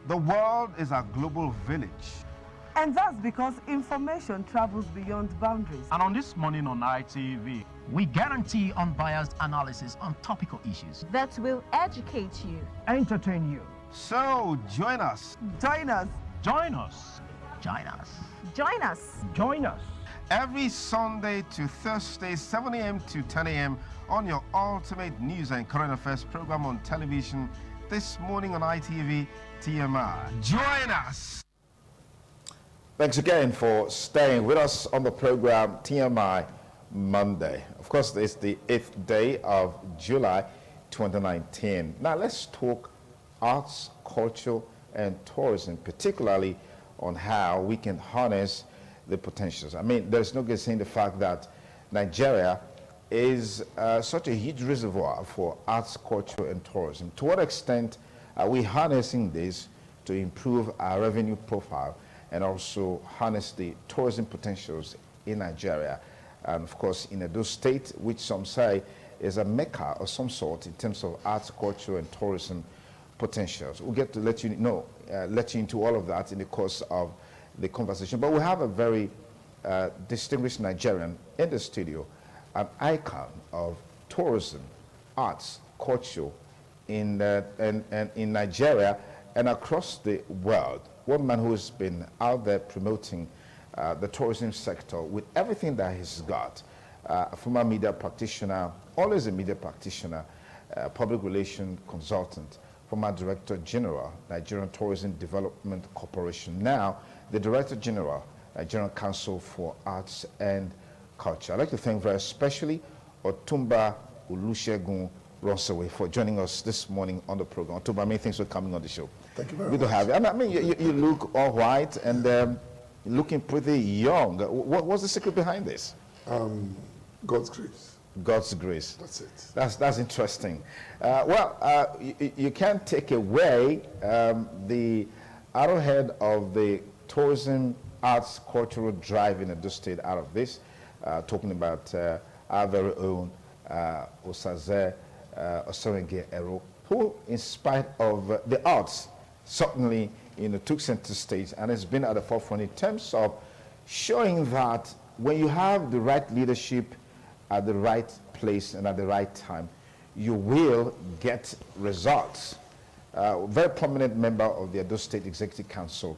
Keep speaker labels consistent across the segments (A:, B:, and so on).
A: The world is a global village.
B: And that's because information travels beyond boundaries.
C: And on This Morning on ITV,
D: we guarantee unbiased analysis on topical issues
E: that will educate you,
F: entertain you.
A: So join us.
B: Join us.
C: Join us.
D: Join us.
E: Join us.
F: Join us.
A: Every Sunday to Thursday, 7 a.m. to 10 a.m. on your ultimate news and current affairs program on television. This morning on ITV TMI. Join us.
G: Thanks again for staying with us on the program TMI Monday. Of course, it's the 8th day of July 2019. Now let's talk arts, culture, and tourism, particularly on how we can harness the potentials. I mean, there's no good saying the fact that Nigeria is such a huge reservoir for arts, culture, and tourism. To what extent are we harnessing this to improve our revenue profile and also harness the tourism potentials in Nigeria? And of course, in Edo State, which some say is a mecca of some sort in terms of arts, culture, and tourism potentials. We'll get to let you know, let you into all of that in the course of the conversation. But we have a very distinguished Nigerian in the studio, an icon of tourism, arts, culture in Nigeria and across the world. One man who has been out there promoting the tourism sector with everything that he's got. A former media practitioner, always a media practitioner, public relation consultant, former Director General, Nigerian Tourism Development Corporation, now the Director General, Nigerian Council for Arts and Culture. I'd like to thank very especially Otumba Olusegun Ronsowe for joining us this morning on the program. Otumba, many thanks for coming on the show.
H: Thank you very
G: much. Good to have you. And I mean, you look all white and looking pretty young. What's the secret behind this?
H: God's grace.
G: God's grace.
H: That's it.
G: That's interesting. You can't take away the arrowhead of the tourism, arts, cultural drive in Edo State out of this. Talking about our very own Osaze Osorenge Ero, who, in spite of the arts, certainly took center stage and has been at the forefront in terms of showing that when you have the right leadership at the right place and at the right time, you will get results. Very prominent member of the Edo State Executive Council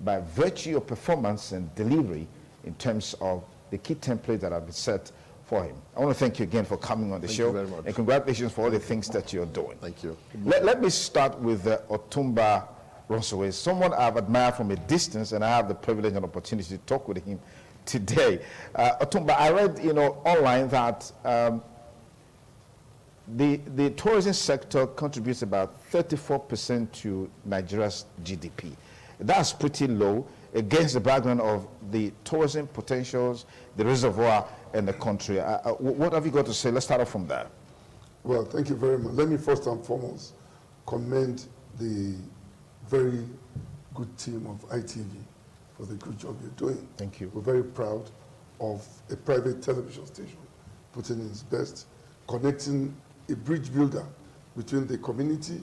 G: by virtue of performance and delivery in terms of the key templates that have been set for him. I want to thank you again for coming on the show.
H: Thank you very much.
G: And congratulations for all the things that you're doing.
H: Thank you.
G: Let me start with Otumba Ronsowe, someone I've admired from a distance, and I have the privilege and opportunity to talk with him today. Otumba, I read online that the tourism sector contributes about 34% to Nigeria's GDP. That's pretty low against the background of the tourism potentials, the reservoir, and the country. What have you got to say? Let's start off from there.
H: Well, thank you very much. Let me first and foremost commend the very good team of ITV for the good job you're doing.
G: Thank you.
H: We're very proud of a private television station putting in its best, connecting a bridge builder between the community,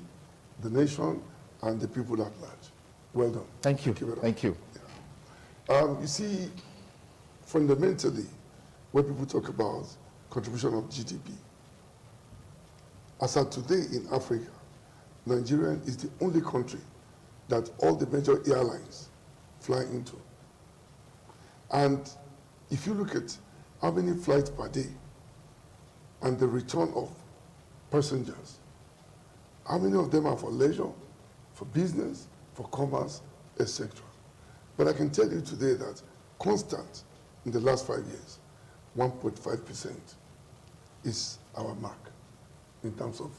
H: the nation, and the people at large. Well done.
G: Thank you.
H: Thank you. Yeah. You see, fundamentally, when people talk about contribution of GDP, as of today in Africa, Nigeria is the only country that all the major airlines fly into. And if you look at how many flights per day and the return of passengers, how many of them are for leisure, for business, for commerce, etc. But I can tell you today that constant in the last 5 years, 1.5% is our mark in terms of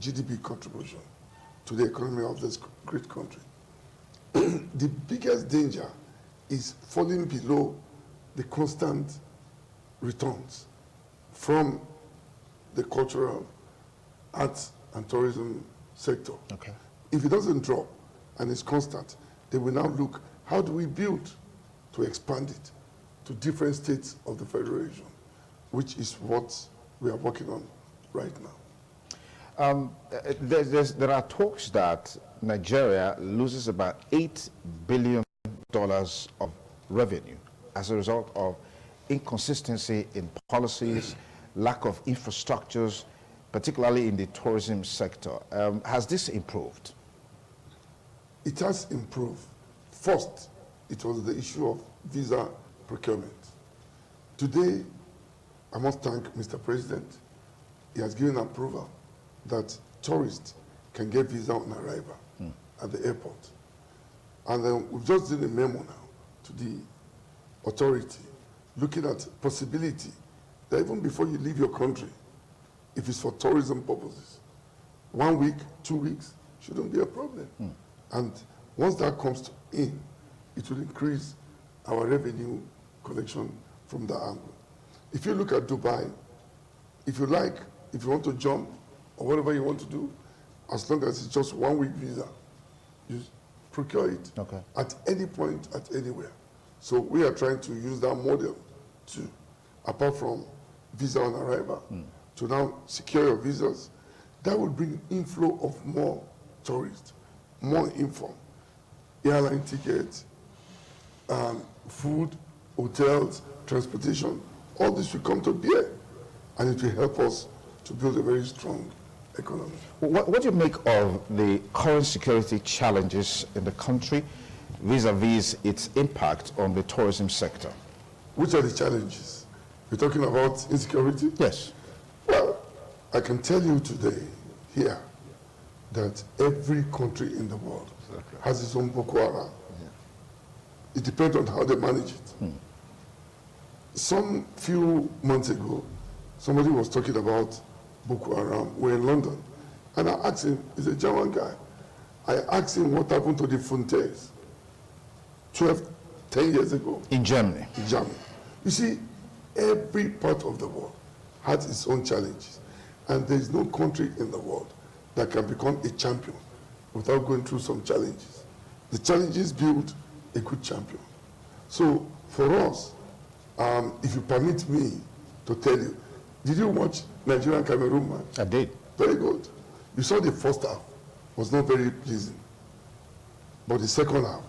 H: GDP contribution to the economy of this great country. The biggest danger is falling below the constant returns from the cultural, arts, and tourism sector.
G: Okay.
H: If it doesn't drop and it's constant, they will now look, how do we build to expand it to different states of the federation, which is what we are working on right now.
G: There are talks that Nigeria loses about $8 billion of revenue as a result of inconsistency in policies, lack of infrastructures, particularly in the tourism sector. Has this improved?
H: It has improved. First, it was the issue of visa procurement. Today, I must thank Mr. President. He has given approval that tourists can get visa on arrival at the airport. And we've just did a memo now to the authority looking at possibility that even before you leave your country, if it's for tourism purposes, 1 week, 2 weeks shouldn't be a problem. And once that comes in, it will increase our revenue collection from that angle. If you look at Dubai, if you want to jump or whatever you want to do, as long as it's just 1 week visa, you procure it at any point, at anywhere. So we are trying to use that model to, apart from visa on arrival, to now secure your visas. That will bring inflow of more tourists, more info, airline tickets, food, hotels, transportation. All this will come to bear, and it will help us to build a very strong economy.
G: What do you make of the current security challenges in the country vis-a-vis its impact on the tourism sector?
H: Which are the challenges? We're talking about insecurity?
G: Yes.
H: Well, I can tell you today here that every country in the world has its own Boko Haram. It depends on how they manage it. Some few months ago, somebody was talking about Boko Haram. We're in London. And I asked him, he's a German guy. I asked him what happened to the Fontaines 10 years ago.
G: In Germany?
H: In Germany. You see, every part of the world has its own challenges. And there is no country in the world that can become a champion without going through some challenges. The challenges build a good champion. So for us, if you permit me to tell you, did you watch Nigeria-Cameroon match?
G: I did.
H: Very good. You saw the first half was not very pleasing. But the second half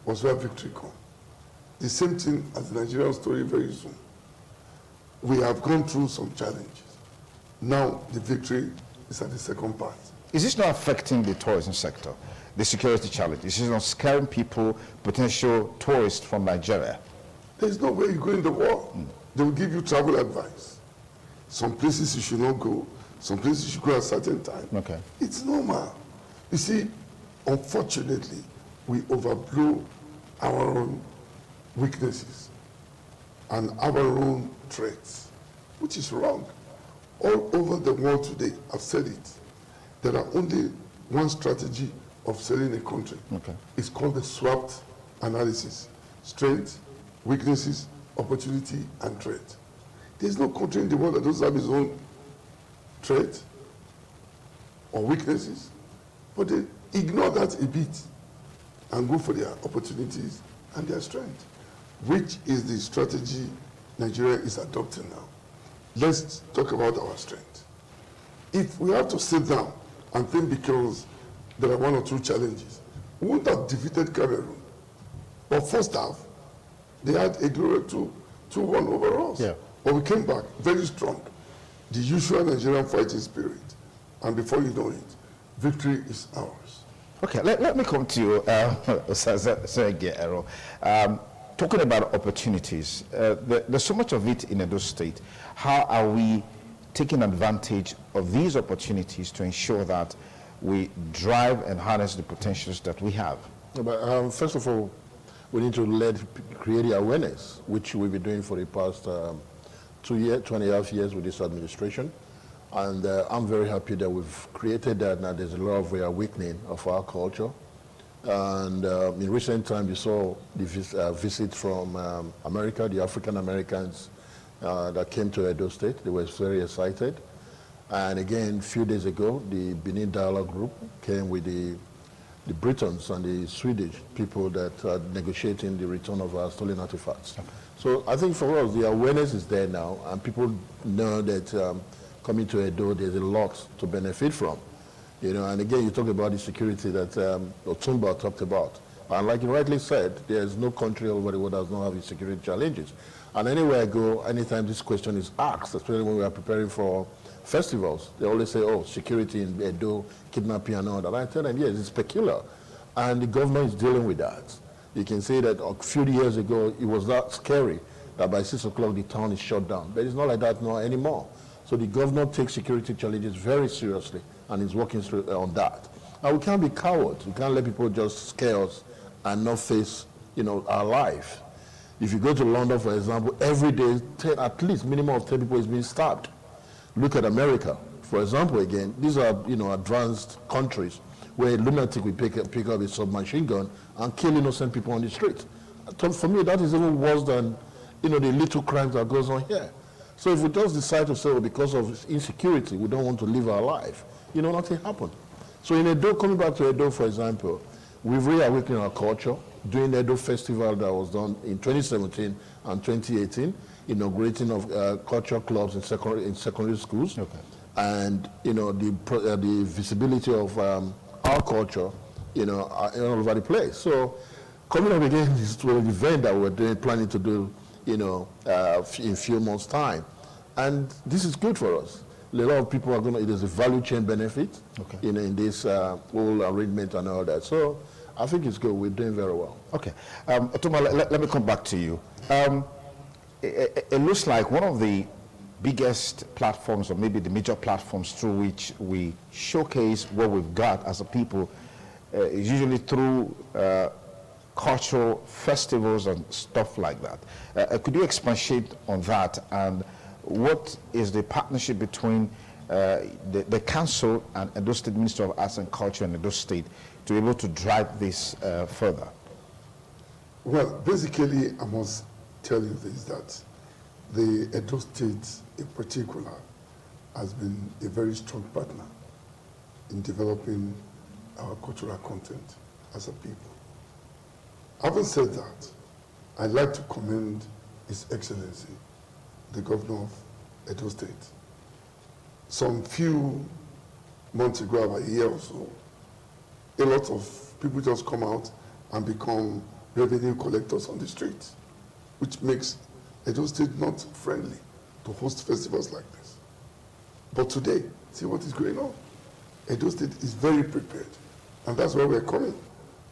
H: was where victory came. The same thing as the Nigerian story very soon. We have gone through some challenges. Now the victory is at the second part.
G: Is this not affecting the tourism sector, the security challenge? Is this not scaring people, potential tourists from Nigeria?
H: There's no way you go in the world. They will give you travel advice. Some places you should not go. Some places you should go at a certain time.
G: Okay.
H: It's normal. You see, unfortunately, we overblow our own weaknesses and our own traits, which is wrong. All over the world today, I've said it, there are only one strategy of selling a country.
G: Okay.
H: It's called the SWOT analysis. Strength, weaknesses, opportunity, and threat. There's no country in the world that doesn't have its own threat or weaknesses, but they ignore that a bit and go for their opportunities and their strength, which is the strategy Nigeria is adopting now. Let's talk about our strength. If we have to sit down and think because there are one or two challenges, we wouldn't have defeated Cameroon. But first half, they had a glory 2-1 over us.
G: Yeah.
H: But we came back very strong. The usual Nigerian fighting spirit. And before you know it, victory is ours.
G: Okay, let me come to you, talking about opportunities. There's so much of it in Edo State. How are we taking advantage of these opportunities to ensure that we drive and harness the potentials that we have?
F: But, first of all, we need to create the awareness, which we've been doing for the past 2.5 years with this administration. And I'm very happy that we've created that. Now there's a lot of awakening of our culture. And in recent times, you saw the visit from America, the African Americans that came to Edo State. They were very excited. And again, a few days ago, the Benin Dialogue Group came with the Britons and the Swedish people that are negotiating the return of our stolen artifacts. Okay. So I think for us, the awareness is there now, and people know that coming to Edo, there's a lot to benefit from. You know, and again, you talk about the security that Otumba talked about. And like you rightly said, there's no country over the world that does not have its security challenges. And anywhere I go, anytime this question is asked, especially when we are preparing for festivals, they always say, oh, security in Edo, kidnapping and all that. I tell them, yes, it's peculiar. And the government is dealing with that. You can say that a few years ago, it was that scary that by 6 o'clock the town is shut down. But it's not like that now anymore. So the governor takes security challenges very seriously and is working on that. And we can't be cowards. We can't let people just scare us and not face, you know, our life. If you go to London, for example, every day, at least minimum of 10 people is being stabbed. Look at America, for example, again. These are, you know, advanced countries where a lunatic will pick up a submachine gun and kill innocent people on the street. For me, that is even worse than, you know, the little crimes that goes on here. So if we just decide to say, well, because of insecurity, we don't want to live our life, you know, nothing happened. So in Edo, coming back to Edo, for example, we've reawakened our culture during the Edo Festival that was done in 2017 and 2018, inaugurating of culture clubs in secondary schools. Okay. And, you know, the visibility of our culture, you know, all over the place. So coming up again is to an event that we're planning to do, you know, in a few months' time. And this is good for us. A lot of people are going to, there's a value chain benefit, okay, you know, in this whole arrangement and all that. So I think it's good. We're doing very well.
G: Okay. Tuma, let me come back to you. It looks like one of the biggest platforms, or maybe the major platforms through which we showcase what we've got as a people, is usually through cultural festivals and stuff like that. Could you expatiate on that, and what is the partnership between the council and Edo State Ministry of Arts and Culture and Edo State to be able to drive this further?
H: Well, basically, I must tell you this, that the Edo State in particular has been a very strong partner in developing our cultural content as a people. Having said that, I'd like to commend His Excellency, the Governor of Edo State. Some few months ago, about a year or so, a lot of people just come out and become revenue collectors on the street, which makes Edo State not friendly to host festivals like this. But today, see what is going on. Edo State is very prepared, and that's why we're coming,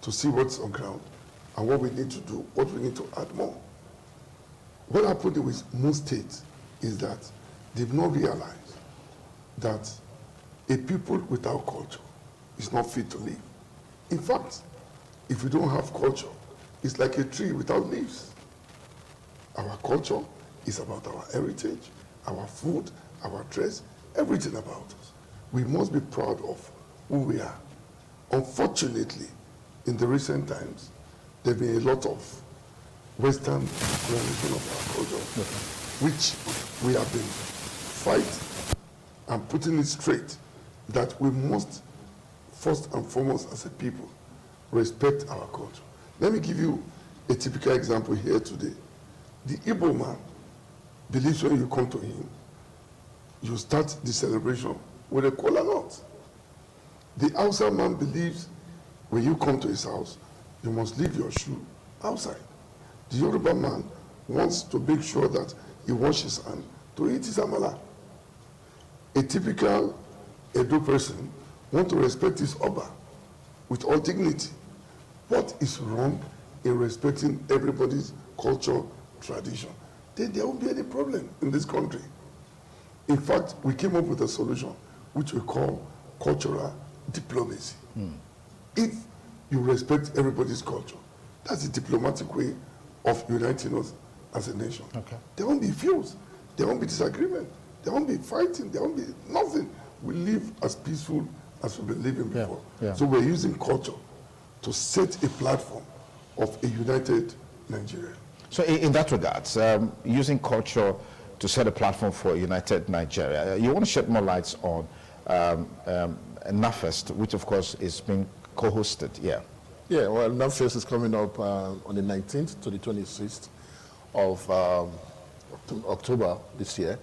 H: to see what's on ground and what we need to do, what we need to add more. What happened with most states is that they've not realized that a people without culture is not fit to live. In fact, if we don't have culture, it's like a tree without leaves. Our culture is about our heritage, our food, our dress, everything about us. We must be proud of who we are. Unfortunately, in the recent times, there have been a lot of Western colonization of our culture, which we have been fighting and putting it straight, that we must, first and foremost as a people, respect our culture. Let me give you a typical example here today. The Igbo man believes when you come to him, you start the celebration with a kola nut. The Hausa man believes when you come to his house, you must leave your shoe outside. The Yoruba man wants to make sure that he washes his hand to eat his amala. A typical Edo person wants to respect his Oba with all dignity. What is wrong in respecting everybody's culture, tradition? Then there won't be any problem in this country. In fact, we came up with a solution which we call cultural diplomacy. If you respect everybody's culture, that's the diplomatic way of uniting us as a nation. Okay. There won't be feuds, there won't be disagreement, there won't be fighting, there won't be nothing. We live as peaceful as we've been living before. Yeah. So we're using culture to set a platform of a united Nigeria.
G: So in that regard, using culture to set a platform for a united Nigeria, you want to shed more lights on NAFEST, which of course is being co-hosted, yeah.
F: Yeah, well, NAFEST is coming up on the 19th to the 26th of October this year.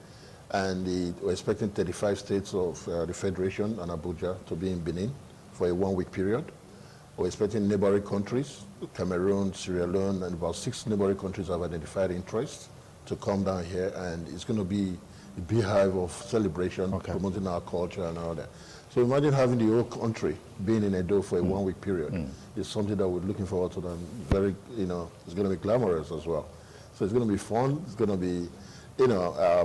F: And we're expecting 35 states of the Federation and Abuja to be in Benin for a 1-week period. We're expecting neighboring countries, Cameroon, Sierra Leone, and about 6 neighboring countries have identified interest to come down here, and it's going to be a beehive of celebration, promoting our culture and all that. So imagine having the whole country being in Edo for a 1-week period. It's something that we're looking forward to, and very, it's going to be glamorous as well. So it's going to be fun, it's going to be,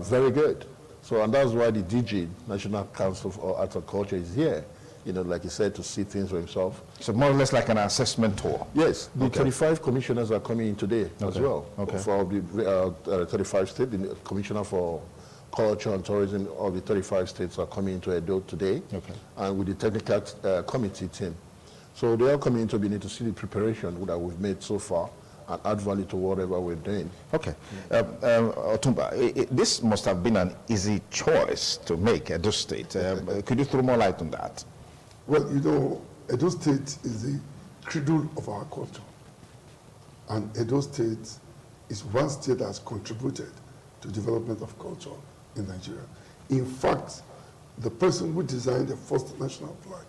F: very good. So, and that's why the DG, National Council for Arts and Culture, is here, like you said, to see things for himself.
G: So more or less like an assessment tour?
F: Yes, the 35 commissioners are coming in today as well. For the 35 states, the commissioner for culture and tourism of the 35 states are coming into Edo today, and with the technical committee team. So they are coming into Benin to see the preparation that we've made so far and add value to whatever we're doing.
G: Okay. Otumba, this must have been an easy choice to make, Edo State. Could you throw more light on that?
H: Well, Edo State is the cradle of our culture. And Edo State is one state that has contributed to development of culture in Nigeria. In fact, the person who designed the first national flag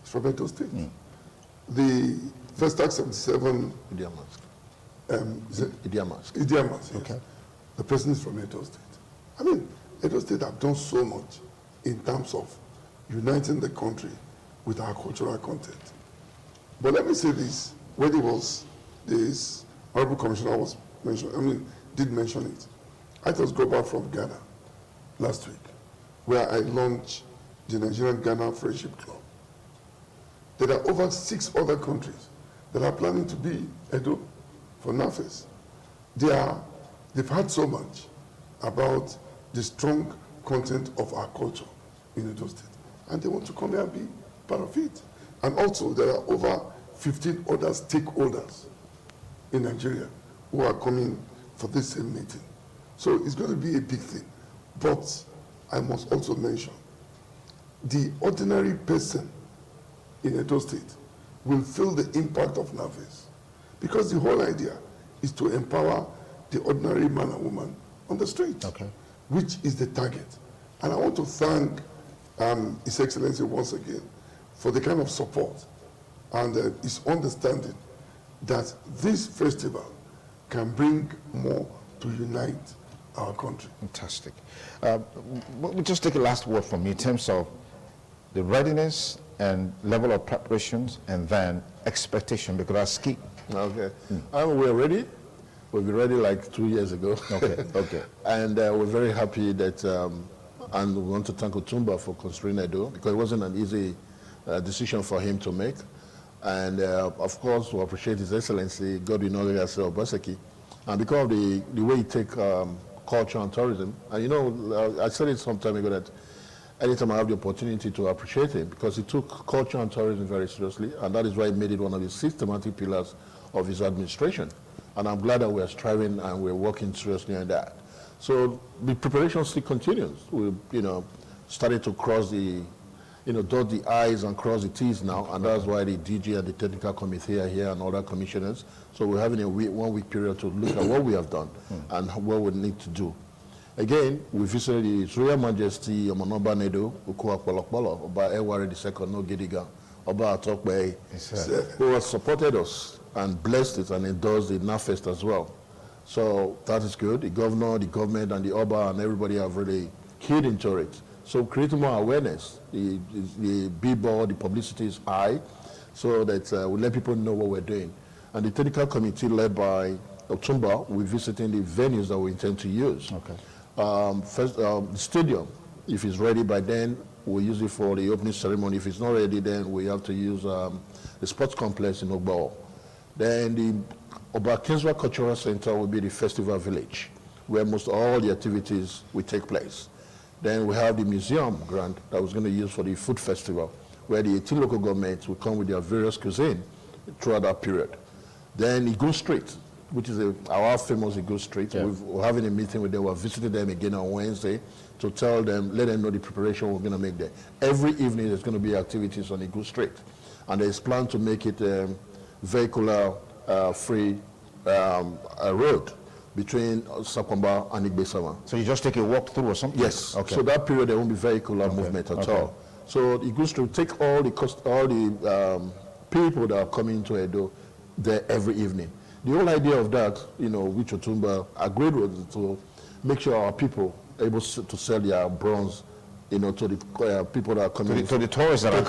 H: is from Edo State. The first Act 77...
F: Idi Amas,
H: yes. Okay. The person is from Edo State. I mean, Edo State have done so much in terms of uniting the country with our cultural content. But let me say this, when it was this Honorable Commissioner did mention it. I just got back from Ghana last week, where I launched the Nigerian-Ghana Friendship Club. There are over 6 other countries that are planning to be Edo for NAFES. They've heard so much about the strong content of our culture in Edo State, and they want to come here and be part of it. And also, there are over 15 other stakeholders in Nigeria who are coming for this same meeting. So it's going to be a big thing. But I must also mention, the ordinary person in Edo State will feel the impact of NAFES, because the whole idea is to empower the ordinary man and woman on the street, which is the target. And I want to thank His Excellency once again for the kind of support and his understanding that this festival can bring more to unite our country.
G: Fantastic. We'll just take a last word from you in terms of the readiness and level of preparations, and then expectation, because that's key.
F: Okay. We're ready. We'll be ready like 2 years ago.
G: Okay.
F: And we're very happy that, and we want to thank Otumba for considering Edo, because it wasn't an easy decision for him to make. And of course, we appreciate His Excellency, Godwin Obaseki, and because of the way he take culture and tourism. And I said it some time ago that anytime I have the opportunity to appreciate him, because he took culture and tourism very seriously, and that is why he made it one of the systematic pillars of his administration. And I'm glad that we're striving and we're working seriously on that. So the preparation still continues. We, started to cross the, dot the I's and cross the T's now, and that's why the DG and the technical committee are here and other commissioners. So we're having a 1-week period to look at what we have done and what we need to do. Again, we visited His Royal Majesty Omonoba Nedo, Ukua Polokpolo, Oba Ewari II No Gidiga, Oba Atokbe, who has supported us and blessed it and endorsed the NAFEST as well. So that is good. The governor, the government, and the Oba and everybody have really keyed into it. So creating more awareness. The billboard, the publicity is high, so that we let people know what we're doing. And the technical committee led by Otumba, we're visiting the venues that we intend to use. First, the stadium, if it's ready by then, we'll use it for the opening ceremony. If it's not ready, then we have to use the sports complex in Ogbao. Then the Oba Kinswa Cultural Center will be the festival village, where most all the activities will take place. Then we have the museum grant that was going to use for the food festival, where the 18 local governments will come with their various cuisine throughout that period. Then Igu Street, which is our famous Igu Street. We're having a meeting with them. We're visiting them again on Wednesday to tell them, let them know the preparation we're going to make there. Every evening there's going to be activities on Igu Street. And there's plan to make it vehicular free road. between Sakwamba and Igbesama.
G: So you just take a walk through or something?
F: Yes.
G: Okay.
F: So that period there won't be vehicular movement at all. So it goes to take all the people that are coming to Edo there every evening. The whole idea of that, which Otumba agreed with, to make sure our people are able to sell their bronze, to the people that are coming.
G: To the tourists that are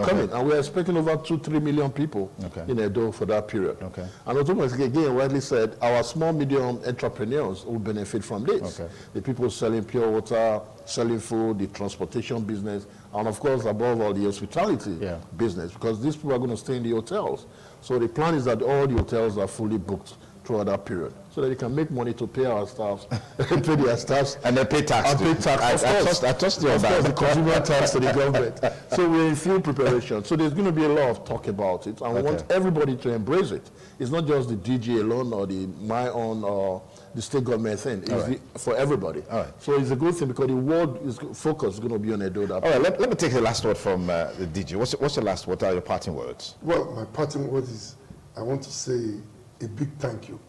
G: coming.
F: And we're expecting over 2-3 million people in Edo for that period.
G: Okay.
F: And Otumba again rightly said, our small, medium entrepreneurs will benefit from this. Okay. The people selling pure water, selling food, the transportation business, and of course, above all, the hospitality business, because these people are going to stay in the hotels. So the plan is that all the hotels are fully booked throughout that period, so that they can make money to pay our staff, pay their staffs,
G: and they pay tax.
F: And pay tax. I trust you on that. The consumer tax to the government. So we're in full preparation. So there's going to be a lot of talk about it, and we want everybody to embrace it. It's not just the DG alone or the my own or the state government thing. It's for everybody. So it's a good thing because the world focus is going to be on Edo. All
G: right, let me take the last word from the DG. What's your last word? What are your parting words?
H: Well, my parting word is I want to say a big thank you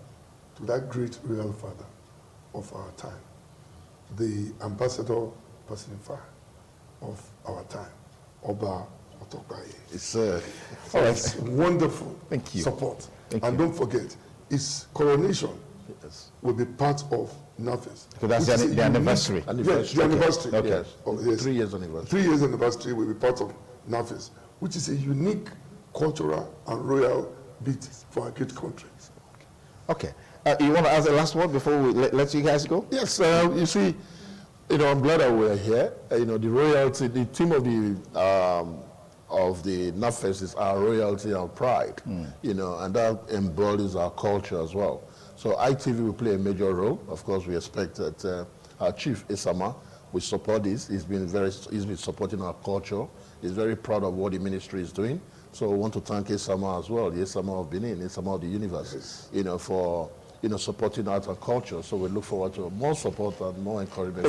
H: to that great royal father of our time, the ambassador personified of our time, Oba Otobaye. It's wonderful support. And don't forget, his coronation will be part of NAFES.
G: So that's the anniversary.
H: Yes, the anniversary.
F: Okay. Yes. 3 years anniversary.
H: 3 years anniversary will be part of NAFES, which is a unique cultural and royal bit for our great country.
G: Okay. You want to ask the last word before we let you guys go?
F: Yes. You see, I'm glad that we're here. The royalty, the theme of the NAFES is our royalty and pride. And that embodies our culture as well. So ITV will play a major role. Of course, we expect that our chief Isama will support this. He's been supporting our culture. He's very proud of what the ministry is doing. So we want to thank Isama as well, the Isama of Benin, Isama of the universe, for supporting art and culture. So we look forward to more support and more encouragement.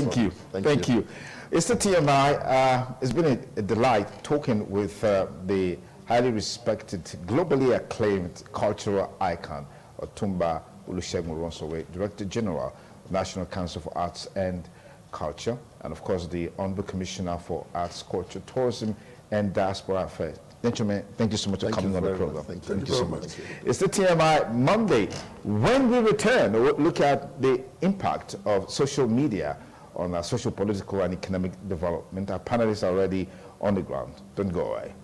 G: Thank you. It's the TMI. It's been a delight talking with the highly respected, globally acclaimed cultural icon, Otumba Olusegun Oronsowe, Director General, National Council for Arts and Culture, and of course the Honorable Commissioner for Arts, Culture, Tourism and Diaspora Affairs. Gentlemen, thank you so much for coming on the program.
F: Thank you so much.
G: It's the TMI Monday. When we return, we'll look at the impact of social media on our social, political and economic development. Our panelists are already on the ground. Don't go away.